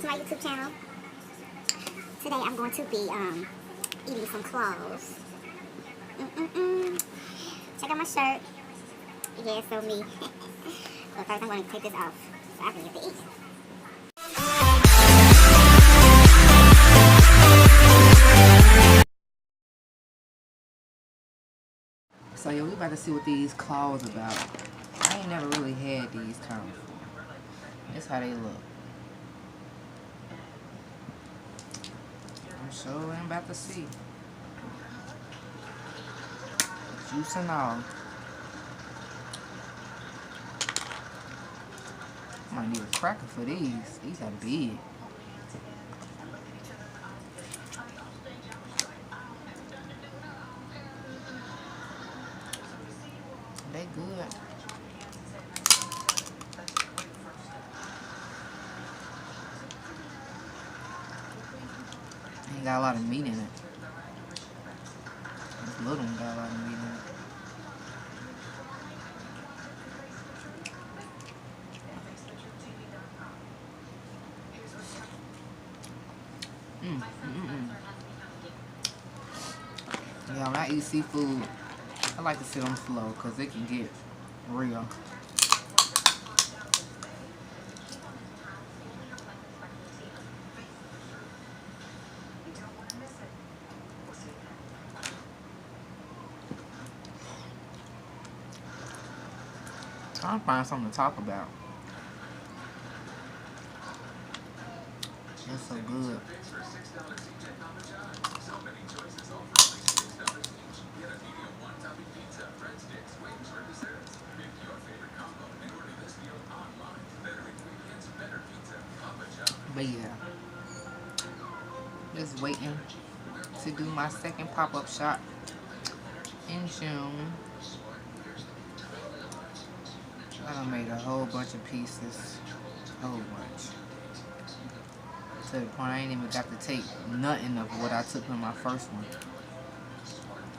to my YouTube channel. Today I'm going to be eating some claws. Check out my shirt. Yeah, so me. But first I'm going to take this off so I can get to eat. So yeah, we about to see what these claws about. I ain't never really had these kind before. That's how they look. I'm sure I'm about to see. Juice and all. Might need a cracker for these. These are big. They good. Ain't got a lot of meat in it. This little one got a lot of meat in it. Yeah, when I eat seafood, I like to sit on the floor because it can get real. Trying to find something to talk about. It's so good. But yeah, just waiting to do my second pop-up shop in June. I done made a whole bunch of pieces, a whole bunch. To the point I ain't even got to take nothing of what I took in my first one.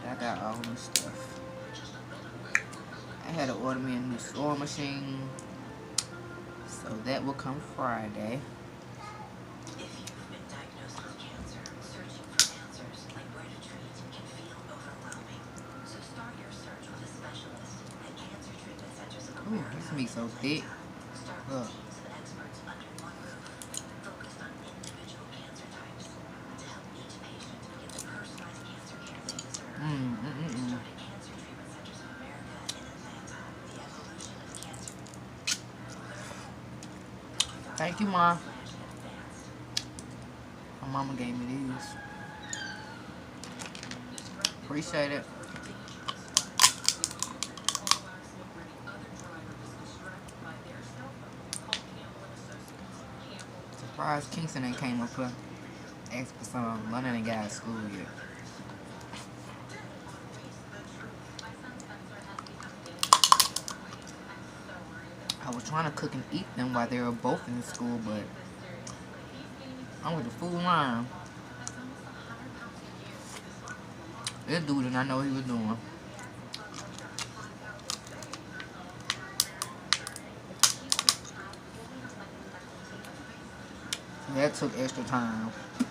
I got all this stuff. I had to order me a new sewing machine, so that will come Friday. Ooh, this meat so thick. Look. Thank you, Mom. My mama gave me these. Appreciate it. Surprised Kingston ain't came up here. Asked for some. London ain't got out of school yet. I was trying to cook and eat them while they were both in school, but I'm with the food line. This dude did not know what he was doing. That took extra time. By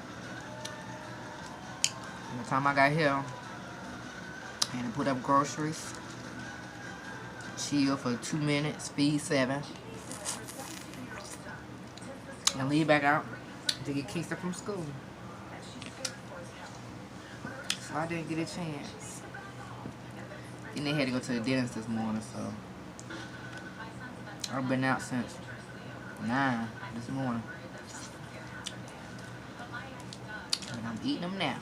the time I got here, I had to put up groceries, chill for 2 minutes, speed 7, and leave back out to get Kingston from school. So I didn't get a chance. Then they had to go to the dentist this morning, so I've been out since 9 this morning. And I'm eating them now.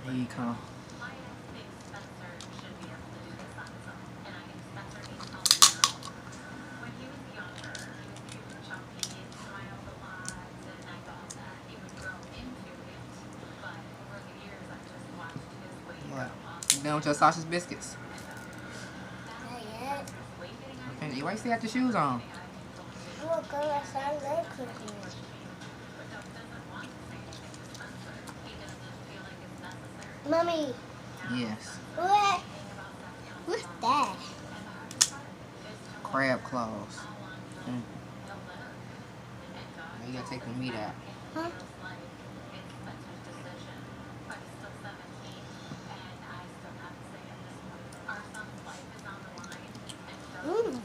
Here you come. What? You done with your sausage biscuits? Not yet. Okay, why you still got your shoes on? I'm gonna go outside and let cooking. Mommy, Yes. what's that? Crab claws. Mm. Now you gotta take the meat out. Huh? Mmm.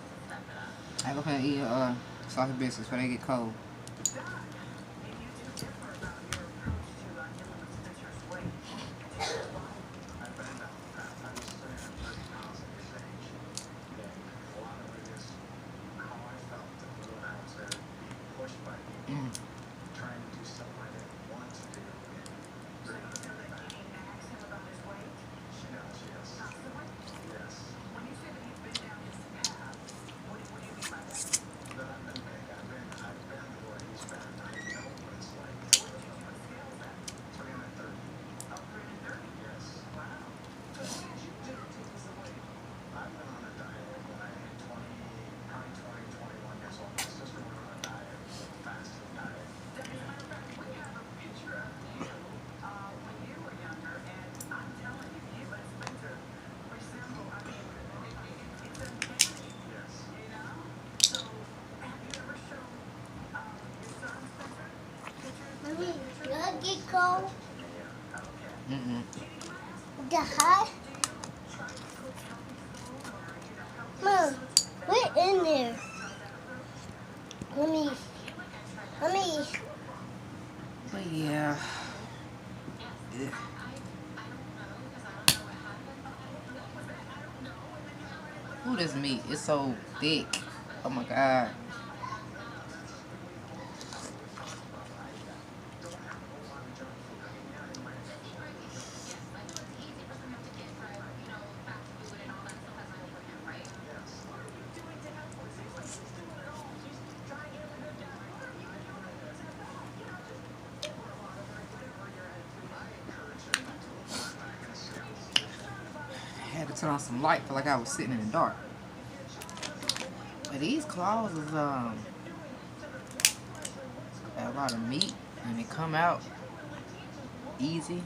I go ahead and eat sausage biscuits before they get cold. Mm. Mommy, you get cold? Mm-mm. The hot? Mom, we're in there. Mommy. But yeah. Ugh. Ooh, this meat is so thick. Oh my god. I had to turn on some light, feel like I was sitting in the dark. But these claws is a lot of meat and they come out easy.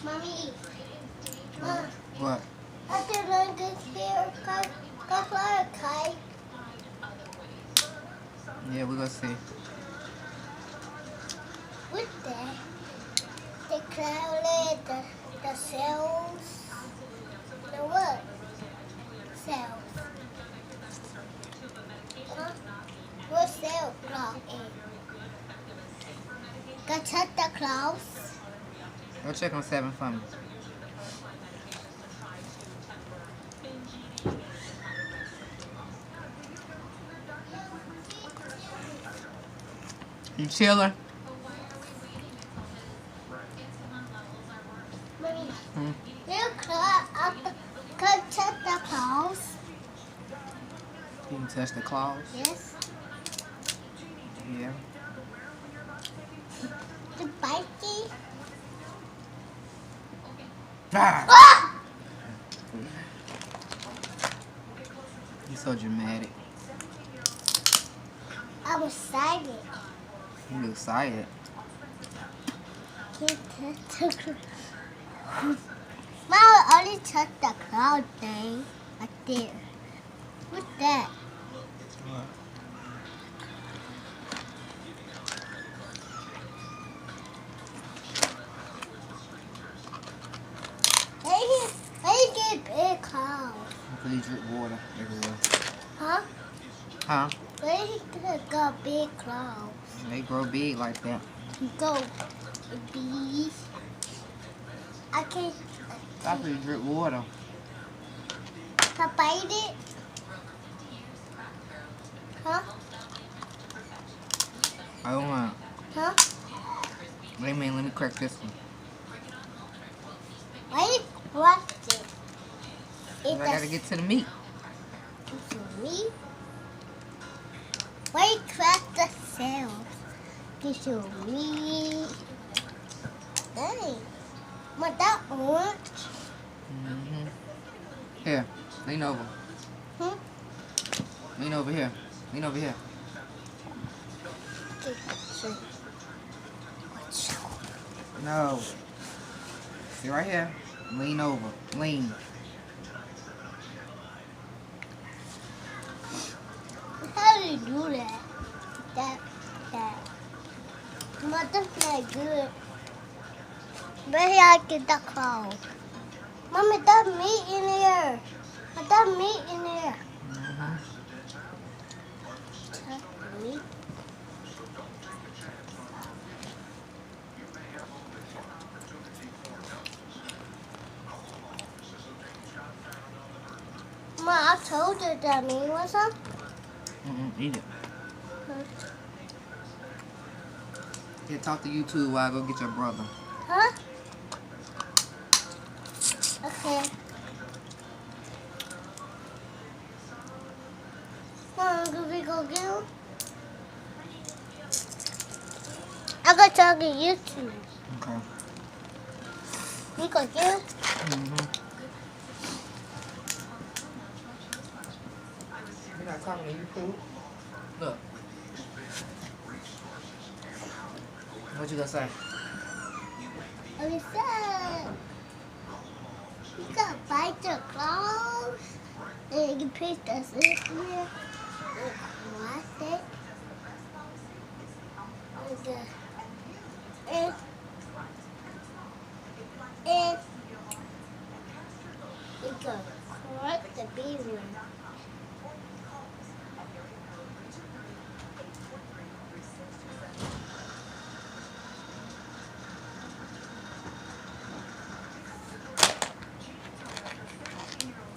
Mommy. What? I didn't like this here. Cause like a kite. Yeah, we're gonna see. What's that? The cloud, the cells. The what? Cells. Huh? What cell cloud is? Go check the clouds. Go check on 7 for me. You chilling? Mommy, Hmm? you can check the clouds. You can touch the claws? Yes. Yeah. The bitey. Ah! Ah! You're so dramatic. I'm excited. You excited. Can't touch the cloud. Mom, only touch the cloud thing. Right there. What's that? What? How you get big clouds? Until you drip water everywhere. Huh? Huh? Where you got big clouds? They grow big like that. Go, bees. I can't After you drip water. bite it. Huh? I don't want. Huh? Wait a minute, let me crack this one. Why you crack it? I gotta get to the meat. To me? Why you crack the cells? Get your meat. Dang. But that worked. Here, lean over. Hmm? Lean over here. Lean over here. Okay, sure. No. See right here. Lean over. Lean. How do you do that? That. But that's not good. Maybe I get the cow. Mommy, that meat in here. That meat in here. That meat. Ma, I told you that meat was up. Eat it. Here, talk to YouTube while I go get your brother. Huh? Okay. Can we go get him? I got talk to YouTube. Okay. We go get him? You're not talking to YouTube? Look. What you gonna say? We said you gotta bite the claws and you can put the zip here and cross it. And you can crack the big one.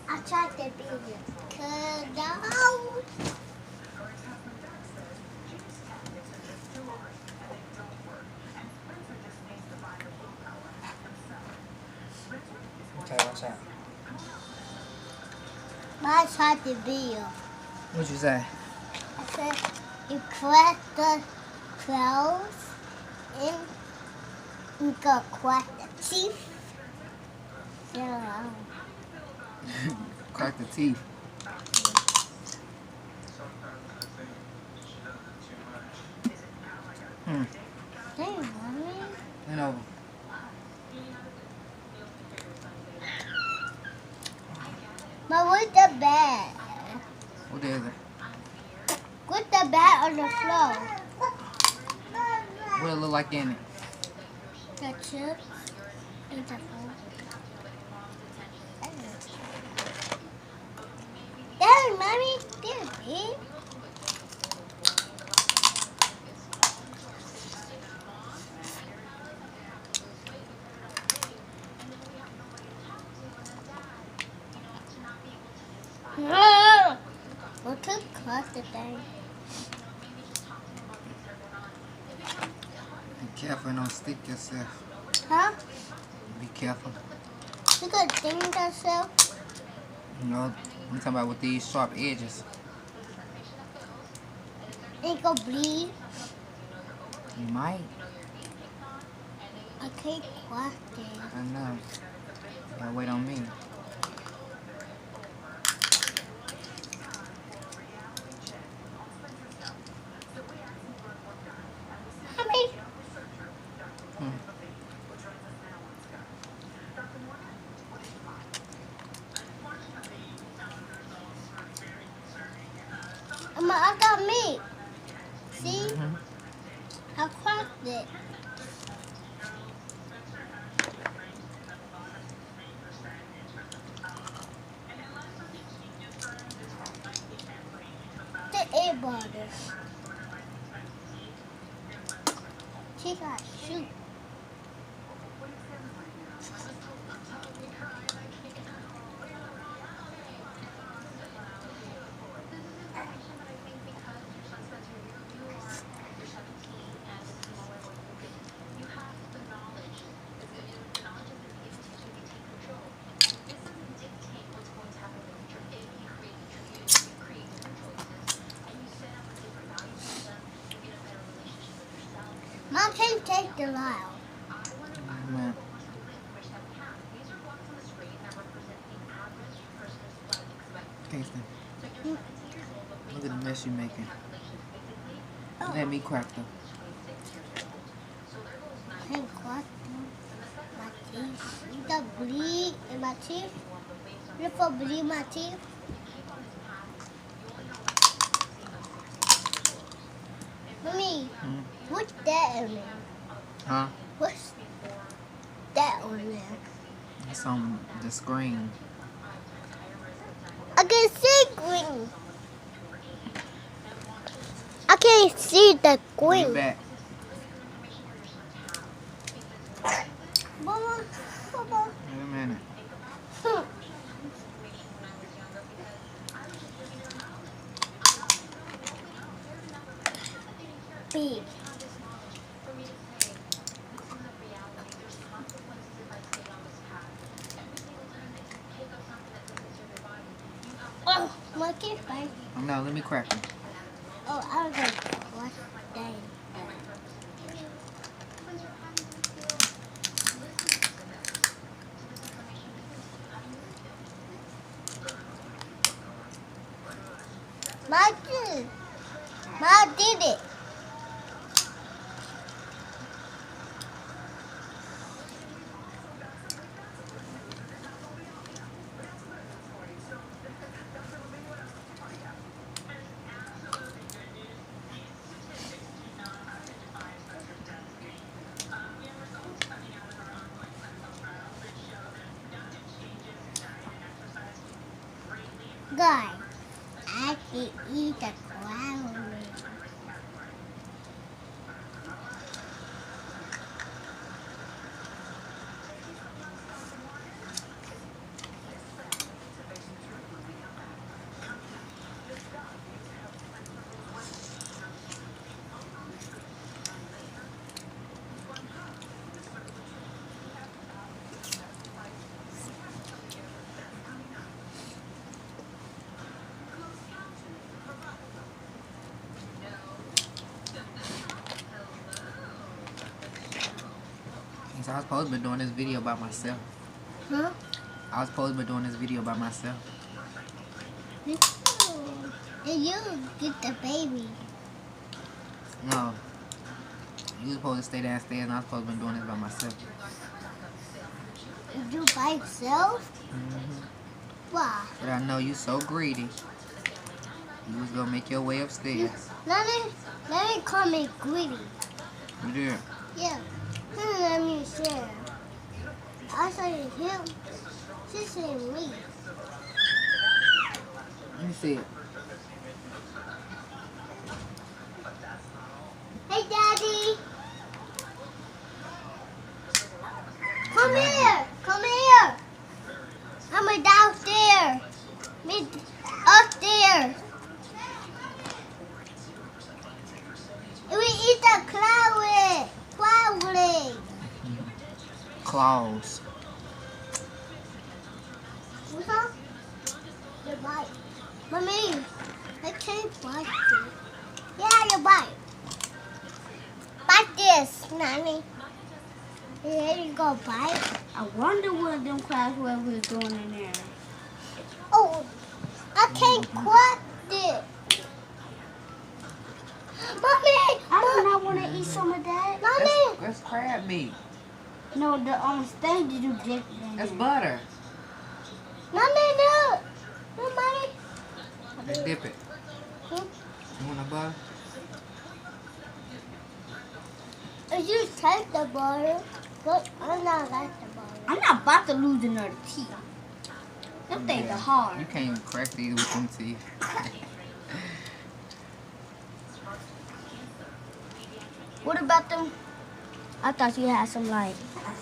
I tried to be cut out. Okay, watch out. I tried to be What'd you say? I said you crack the claws and you can crack the teeth. Yeah. Crack the teeth. Dang, Mommy. Lean over. But where's the bag? What is it? Put the bag on the floor. What it look like in it? The chips and the food. Dang, Mommy. They're big. No! We could cross the thing. Be careful and don't stick yourself. Huh? Be careful. We could ding ourselves. You know, I'm talking about with these sharp edges. It could bleed. You might. I can't cross it. I know. You gotta wait on me. Mommy. Mama, I got meat. See? I cracked it. The air butter. She got shoot. Mom can't take the Lyle. Man. Kingston, look at the mess you're making. Let me crack them. I can't crack my teeth. You got bleed in my teeth? You for bleed in my teeth? Mommy, what's that in there? Huh? What's that on there? It's on the screen. I can see green. I can't see the Bring it green. back. Mama, Mama. Wait a minute. Big. Oh, my kid fine. No, let me crack them. Oh, I was like, what's that? Ma did it. Guy, I can eat the clown. So I was supposed to be doing this video by myself. Huh? I was supposed to be doing this video by myself. And you get the baby. No. You was supposed to stay downstairs and I was supposed to be doing this by myself. You by yourself? Why? But I know you so greedy. You was gonna make your way upstairs. Let me call me greedy. You did. Yeah. Let me share. I said him. She said me. Let me see it. Hey, Daddy. Come here. Come here. I'm downstairs. Me upstairs. We eat the cloud. Cloud. Claws. What's up? Your bite. Mommy, I can't bite it. Yeah, your bite. Bite this, Nanny. Here you go, bite. I wonder what them crabs were we were doing in there. Oh, I can't crack it. Mommy! I do not want to eat some of that. Mommy! That's crab meat. No, the thing that you dip in. That's butter. Mommy, no! No, Mommy. Let's dip it. Hmm? You want a butter? If you take the butter, but I'm not like the butter. I'm not about to lose another teeth. Them things are hard. You can't even crack these with them teeth. What about them? I thought you had some like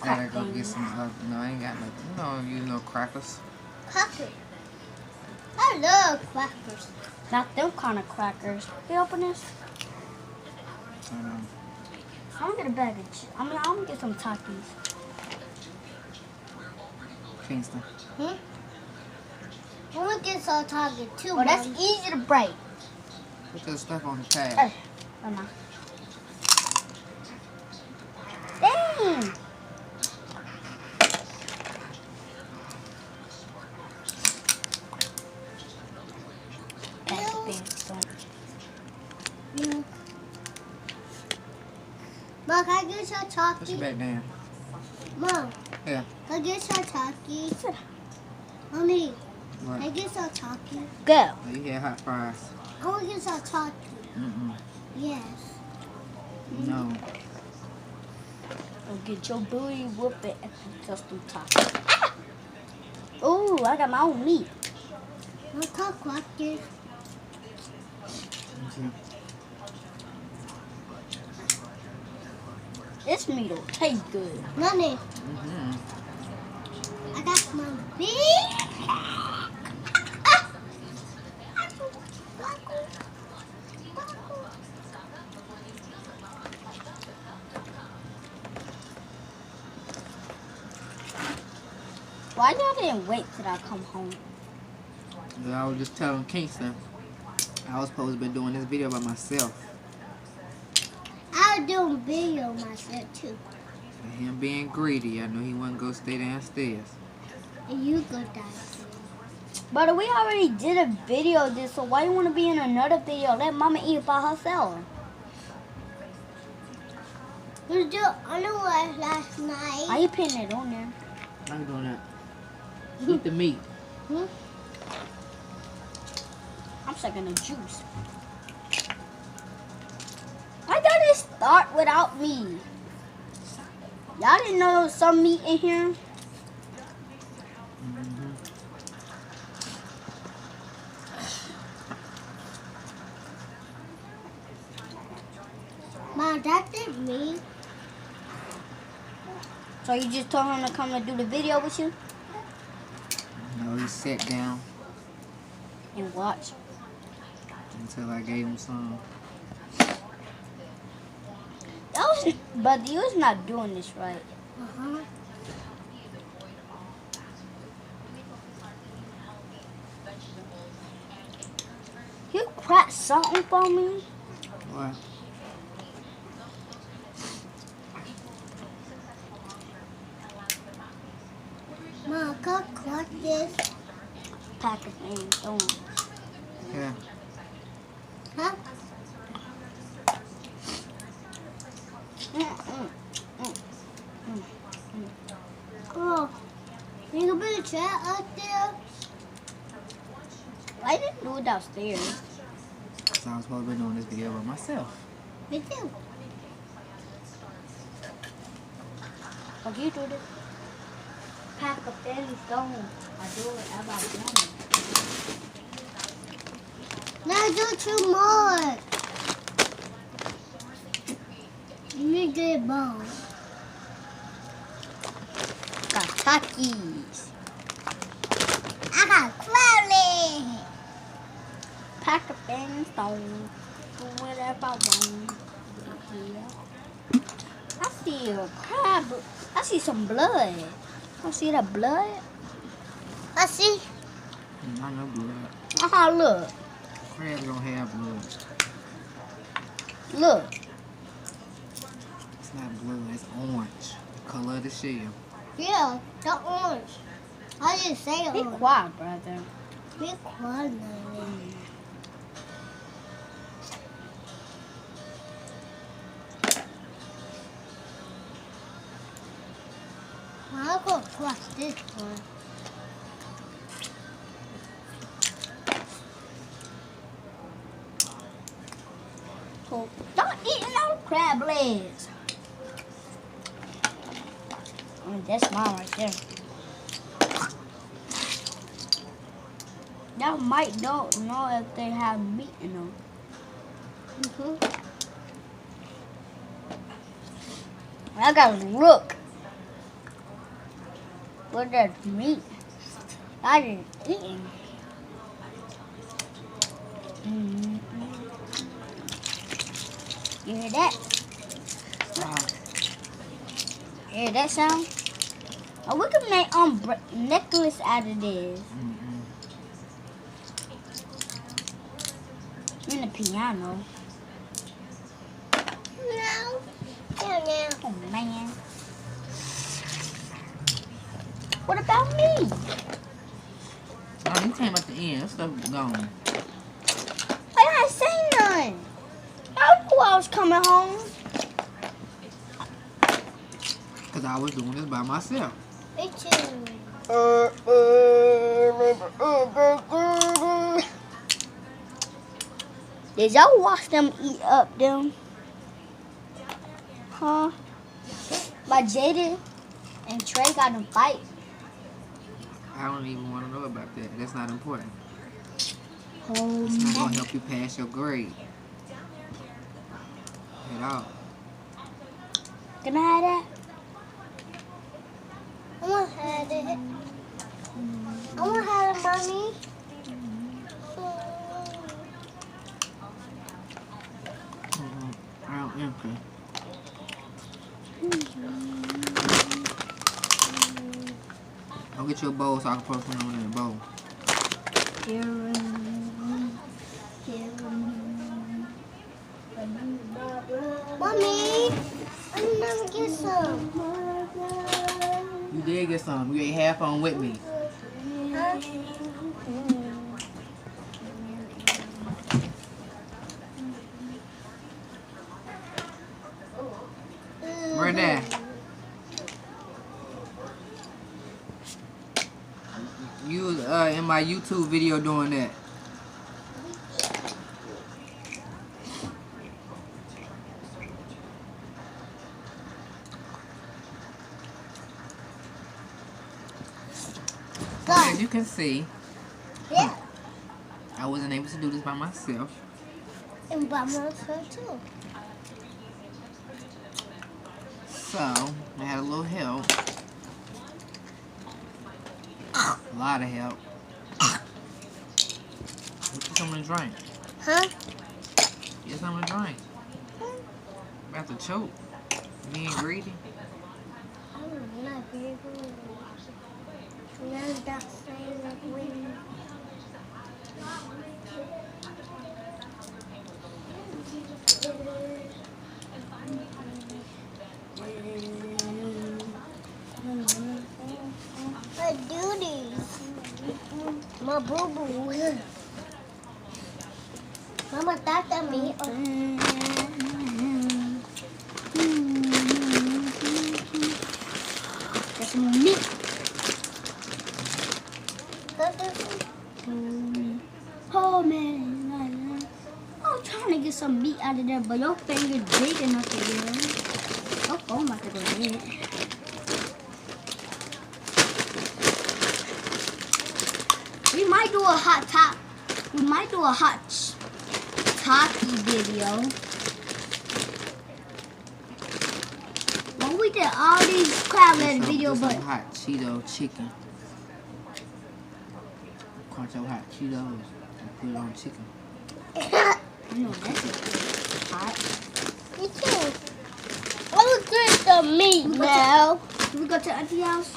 Gotta crack go get things. some. No, I ain't got nothing. You don't use no crackers. Crackers. I love crackers. Not them kind of crackers. You open this? Um, I'm gonna get a bag of I'm gonna get some Takis. Kingston. Hmm? I want to get some target too. Oh, that's Mom. easy to break. Put this stuff on the pad. Hey, oh no. Yeah. Mom, can I get some Push it talkie? back down. Mom, Yeah. can I get some talkie? Mommy, What? can I get some talkie? Go. Oh, you had hot fries. I want to get some talkie. Mm-mm. Yes. No. Go get your booty whooped at the custom taco. Ah! Ooh, I got my own meat. No talk like this. This meat will taste good. Mommy, Mm-hmm. I got my beef. Why y'all didn't wait till I come home? I was just telling Kingston I was supposed to be doing this video by myself. I was doing video myself too. And him being greedy, I knew he wasn't going to stay downstairs. And you go downstairs. But we already did a video of this, so why you want to be in another video? Let Mama eat by herself. You do underwear last night. Why you putting it on there? How you doing that? Eat the meat. Hmm? I'm sucking the juice. Why did it start without me? Y'all didn't know there was some meat in here? Mm-hmm. Mom, that did me. So you just told him to come and do the video with you? No, he sat down And watch. until I gave him some. But you was not doing this right. Uh-huh. You cracked something for me? What? Mom, come crack this. Pack of things, don't. Yeah. Huh? Oh, you can put a chair up there. I didn't do it downstairs. So I was supposed to be doing this video by myself. Me too. But you do this. Pack of things, don't. I do it about one. Now do two more. You need to get bone. Got Takis. I got crowley. Pack of things, don't. Do whatever I want. Yeah. I see a crab. I see some blood. I see that blood. I see. I know blood. Aha, look. Crabs don't have blood. Look. It's not blue, it's orange. The color of the shell. Yeah, the orange. I just say Be orange. quiet, brother. Be quiet, Mommy. I'll go across this one. So, don't eat no crab legs. That's mine right there. Y'all might don't know if they have meat in them. I gotta look. What that meat? I didn't eat it. You hear that? Hear that sound? Oh, we can make necklace out of this. And the piano. No. Yeah, Oh man. What about me? Oh, you came at the end. That stuff gone. I didn't say none. I knew I was coming home. Because I was doing this by myself. Me too. Did y'all watch them eat up them? Huh? My Jaden and Trey got them fight. I don't even want to know about that. That's not important. Oh, It's not going to help you pass your grade. At all. can I have that? I want to have it. I want to have it, mommy. I don't empty. I'll get you a bowl so I can put some in the bowl. Mommy, I didn't never get some. You did get some. You ate half on with me. Huh? Right there. You was in my YouTube video doing that. As you can see, Yeah. I wasn't able to do this by myself. And by myself too. So, I had a little help. A lot of help. Get something to drink. Huh? Get something to drink. About to choke. Being greedy. I'm not very good. None that same like when. I do this. My boo boo. Mama tata me. That's some meat. Oh man, I'm trying to get some meat out of there, but your finger big enough to get it. Oh, I'm about to go get it. We might do a hot top. We might do a hot Taki video. When we did all these crab leg videos, but some hot Cheeto chicken. Crunch up hot Cheetos and put it on chicken. you know that's hot. Me too. I'll get the meat now. Can we go to Auntie's house?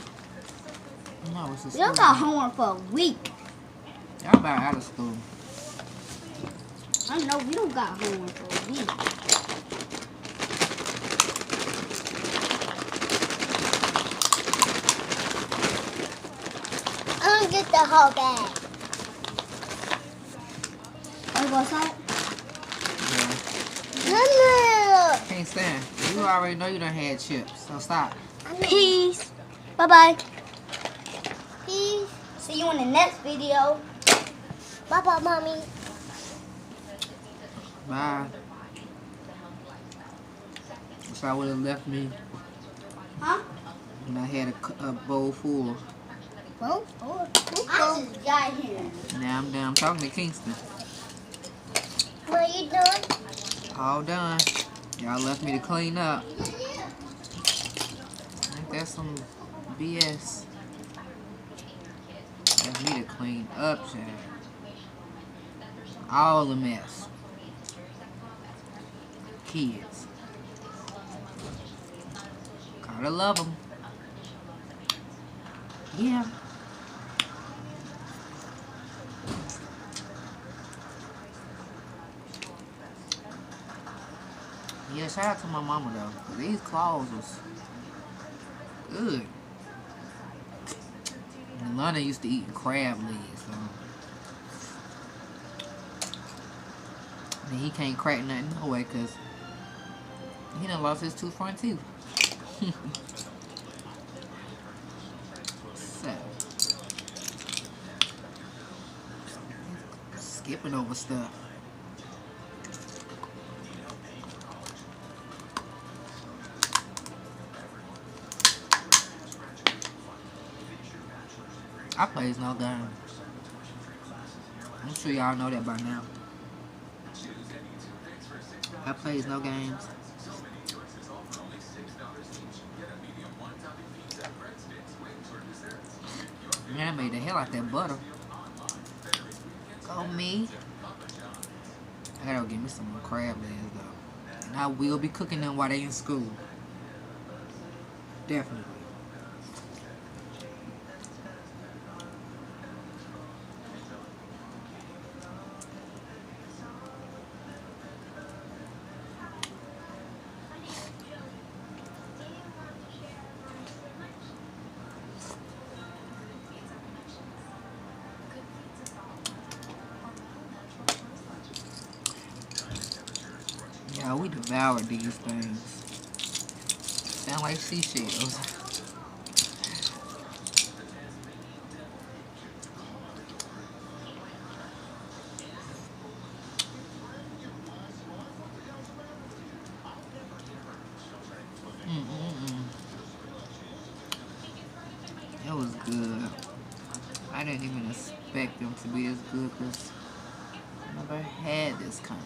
No, it's a We don't got homework for a week. Y'all about out of school. I know we don't got homework for a week. I'm gonna get the whole bag. Wanna go outside? Yeah. No. Can't stand. You already know you done had chips, so stop. Peace. Bye-bye. Peace. See you in the next video. Bye bye, mommy. Bye. So I would have left me Huh? when I had a bowl full. Oh, I just got here. Now I'm down talking to Kingston. what you doing? All done. Y'all left me to clean up. Ain't that some BS? Left me to clean up, child. All the mess. Kids. Gotta love them. Yeah. Yeah, shout out to my mama though. These claws was good. And London used to eat crab legs, so. And he can't crack nothing no way, because he done lost his 2 front teeth. So, skipping over stuff. I plays no game. I'm sure y'all know that by now. I plays no games. Man, I made the hell out that butter. Go me. I gotta go get me some more crab legs though. And I will be cooking them while they in school. Definitely. Yeah, we devoured these things. Sound like seashells. It was good. I didn't even expect them to be as good because I never had this kind.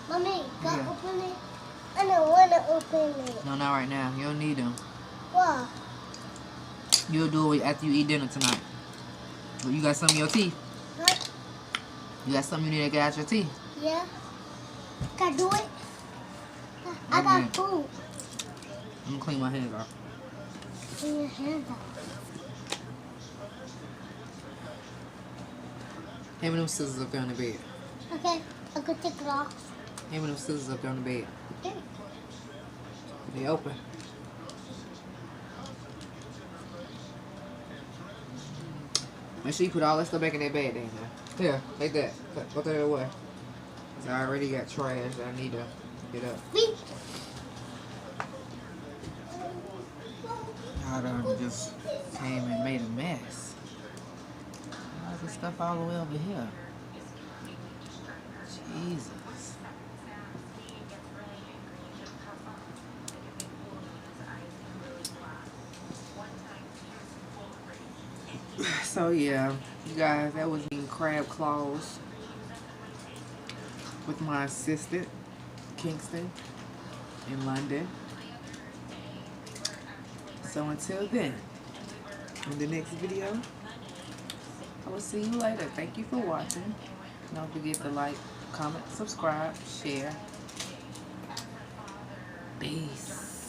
Mommy, go Yeah. open it. I don't want to open it. No, not right now. You don't need them. Why? You'll do it after you eat dinner tonight. But you got some in your teeth. What? You got something you need to get out your teeth. Yeah. Can I do it? I got food. I'm gonna clean my hands off. Clean your hands off. Hand me them scissors up there on the bed. Okay, I could take it off. Hand me them scissors up there on the bed. Okay. They open. Make sure you put all that stuff back in that bag then. Here, like that. Go throw that away. 'Cause I already got trash that I need to get up. Me. I done just came and made a mess. Why's the stuff all the way over here? Jesus. So yeah, you guys, that was eating crab claws with my assistant, Kingston, in London. So until then, in the next video, I will see you later. Thank you for watching. Don't forget to like, comment, subscribe, share. Peace.